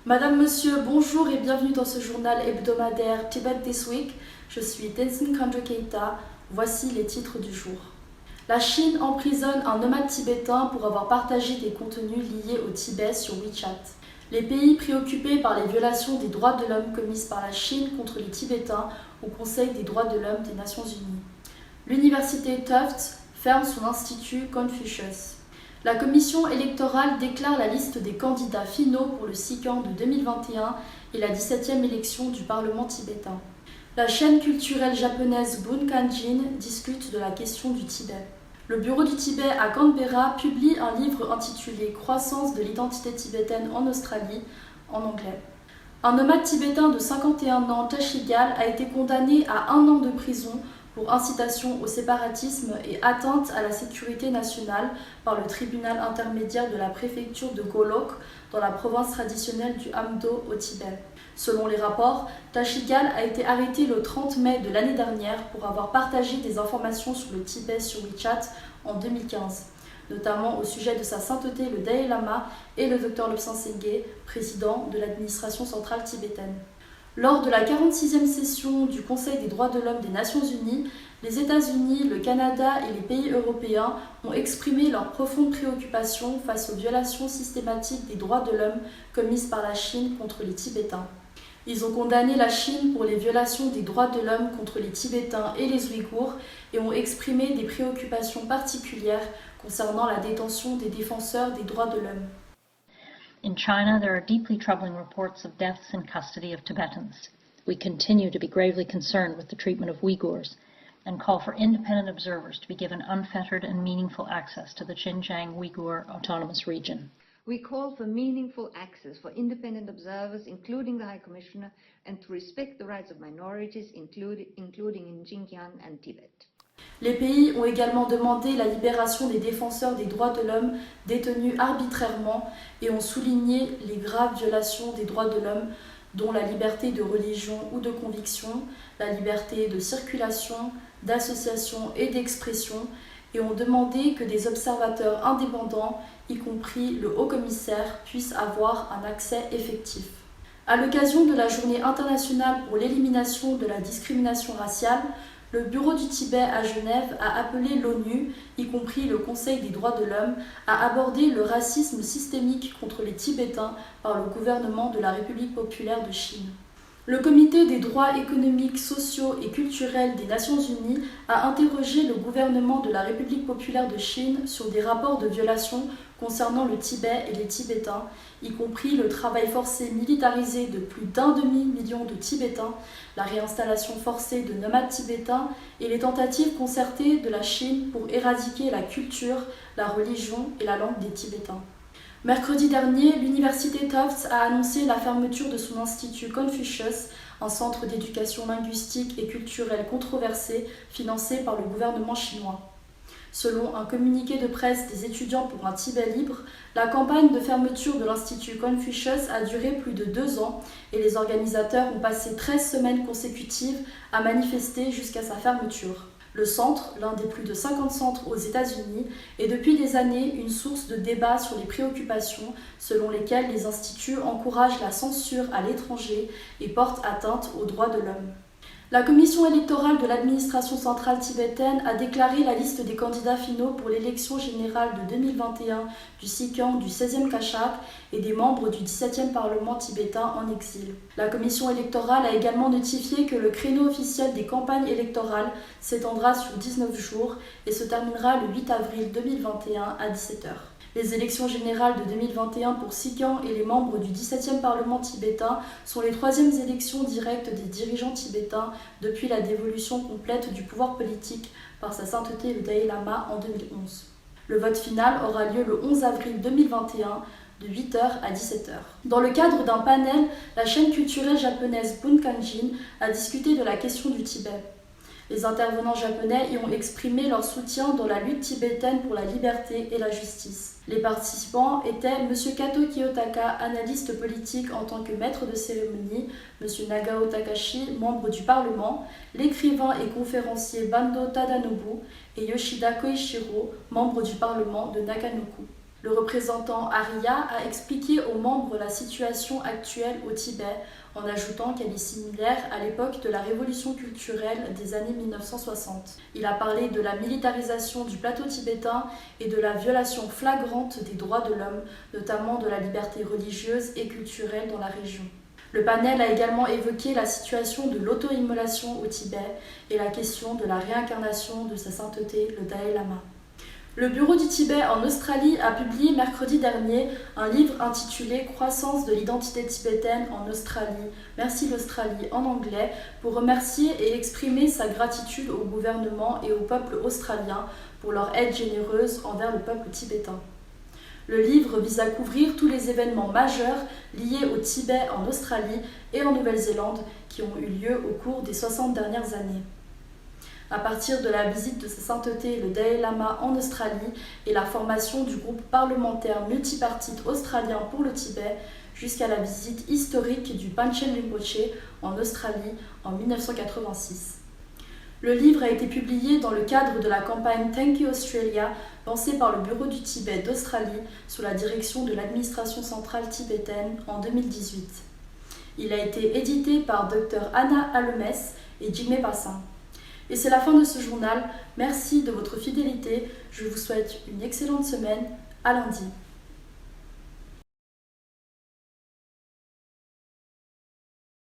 Madame, Monsieur, bonjour et bienvenue dans ce journal hebdomadaire Tibet This Week. Je suis Tenzin Khanjo Keita. Voici les titres du jour. La Chine emprisonne un nomade tibétain pour avoir partagé des contenus liés au Tibet sur WeChat. Les pays préoccupés par les violations des droits de l'homme commises par la Chine contre les Tibétains au Conseil des droits de l'homme des Nations Unies. L'université Tufts ferme son institut Confucius. La commission électorale déclare la liste des candidats finaux pour le Sikang de 2021 et la 17e élection du Parlement tibétain. La chaîne culturelle japonaise Bunkanjin discute de la question du Tibet. Le bureau du Tibet à Canberra publie un livre intitulé « Croissance de l'identité tibétaine en Australie » en anglais. Un nomade tibétain de 51 ans, Tashigal, a été condamné à 1 an de prison pour incitation au séparatisme et atteinte à la sécurité nationale par le tribunal intermédiaire de la préfecture de Golok dans la province traditionnelle du Amdo au Tibet. Selon les rapports, Tashigal a été arrêté le 30 mai de l'année dernière pour avoir partagé des informations sur le Tibet sur WeChat en 2015, notamment au sujet de sa sainteté le Dalai Lama et le Dr Lobsang Sengye, président de l'administration centrale tibétaine. Lors de la 46e session du Conseil des droits de l'homme des Nations Unies, les États-Unis, le Canada et les pays européens ont exprimé leur profonde préoccupation face aux violations systématiques des droits de l'homme commises par la Chine contre les Tibétains. Ils ont condamné la Chine pour les violations des droits de l'homme contre les Tibétains et les Ouïghours et ont exprimé des préoccupations particulières concernant la détention des défenseurs des droits de l'homme. In China, there are deeply troubling reports of deaths in custody of Tibetans. We continue to be gravely concerned with the treatment of Uyghurs and call for independent observers to be given unfettered and meaningful access to the Xinjiang Uyghur Autonomous Region. We call for meaningful access for independent observers, including the High Commissioner, and to respect the rights of minorities, including in Xinjiang and Tibet. Les pays ont également demandé la libération des défenseurs des droits de l'homme détenus arbitrairement et ont souligné les graves violations des droits de l'homme, dont la liberté de religion ou de conviction, la liberté de circulation, d'association et d'expression, et ont demandé que des observateurs indépendants, y compris le haut-commissaire, puissent avoir un accès effectif. À l'occasion de la Journée internationale pour l'élimination de la discrimination raciale, le Bureau du Tibet à Genève a appelé l'ONU, y compris le Conseil des droits de l'homme, à aborder le racisme systémique contre les Tibétains par le gouvernement de la République populaire de Chine. Le Comité des droits économiques, sociaux et culturels des Nations Unies a interrogé le gouvernement de la République populaire de Chine sur des rapports de violation concernant le Tibet et les Tibétains, y compris le travail forcé militarisé de plus d'1,5 million de Tibétains, la réinstallation forcée de nomades tibétains et les tentatives concertées de la Chine pour éradiquer la culture, la religion et la langue des Tibétains. Mercredi dernier, l'université Tufts a annoncé la fermeture de son institut Confucius, un centre d'éducation linguistique et culturelle controversé financé par le gouvernement chinois. Selon un communiqué de presse des étudiants pour un Tibet libre, la campagne de fermeture de l'Institut Confucius a duré plus de 2 ans et les organisateurs ont passé 13 semaines consécutives à manifester jusqu'à sa fermeture. Le centre, l'un des plus de 50 centres aux États-Unis, est depuis des années une source de débat sur les préoccupations selon lesquelles les instituts encouragent la censure à l'étranger et portent atteinte aux droits de l'homme. La commission électorale de l'administration centrale tibétaine a déclaré la liste des candidats finaux pour l'élection générale de 2021 du Sikang du 16e Kachak et des membres du 17e Parlement tibétain en exil. La commission électorale a également notifié que le créneau officiel des campagnes électorales s'étendra sur 19 jours et se terminera le 8 avril 2021 à 17h. Les élections générales de 2021 pour Sikang et les membres du 17e Parlement tibétain sont les 3e élections directes des dirigeants tibétains depuis la dévolution complète du pouvoir politique par sa sainteté le Dalai Lama en 2011. Le vote final aura lieu le 11 avril 2021 de 8h à 17h. Dans le cadre d'un panel, la chaîne culturelle japonaise Bunkanjin a discuté de la question du Tibet. Les intervenants japonais y ont exprimé leur soutien dans la lutte tibétaine pour la liberté et la justice. Les participants étaient M. Kato Kiyotaka, analyste politique en tant que maître de cérémonie, M. Nagao Takashi, membre du Parlement, l'écrivain et conférencier Bando Tadanobu et Yoshida Koichiro, membre du Parlement de Nakanoku. Le représentant Arya a expliqué aux membres la situation actuelle au Tibet en ajoutant qu'elle est similaire à l'époque de la révolution culturelle des années 1960. Il a parlé de la militarisation du plateau tibétain et de la violation flagrante des droits de l'homme, notamment de la liberté religieuse et culturelle dans la région. Le panel a également évoqué la situation de l'auto-immolation au Tibet et la question de la réincarnation de sa sainteté, le Dalai Lama. Le bureau du Tibet en Australie a publié mercredi dernier un livre intitulé « Croissance de l'identité tibétaine en Australie. Merci l'Australie » en anglais pour remercier et exprimer sa gratitude au gouvernement et au peuple australien pour leur aide généreuse envers le peuple tibétain. Le livre vise à couvrir tous les événements majeurs liés au Tibet en Australie et en Nouvelle-Zélande qui ont eu lieu au cours des 60 dernières années. À partir de la visite de sa sainteté le Dalai Lama en Australie et la formation du groupe parlementaire multipartite australien pour le Tibet, jusqu'à la visite historique du Panchen Rinpoche en Australie en 1986. Le livre a été publié dans le cadre de la campagne Thank You Australia, lancée par le Bureau du Tibet d'Australie sous la direction de l'administration centrale tibétaine en 2018. Il a été édité par Dr Anna Alemes et Jigme Passin. Et c'est la fin de ce journal. Merci de votre fidélité. Je vous souhaite une excellente semaine. À lundi.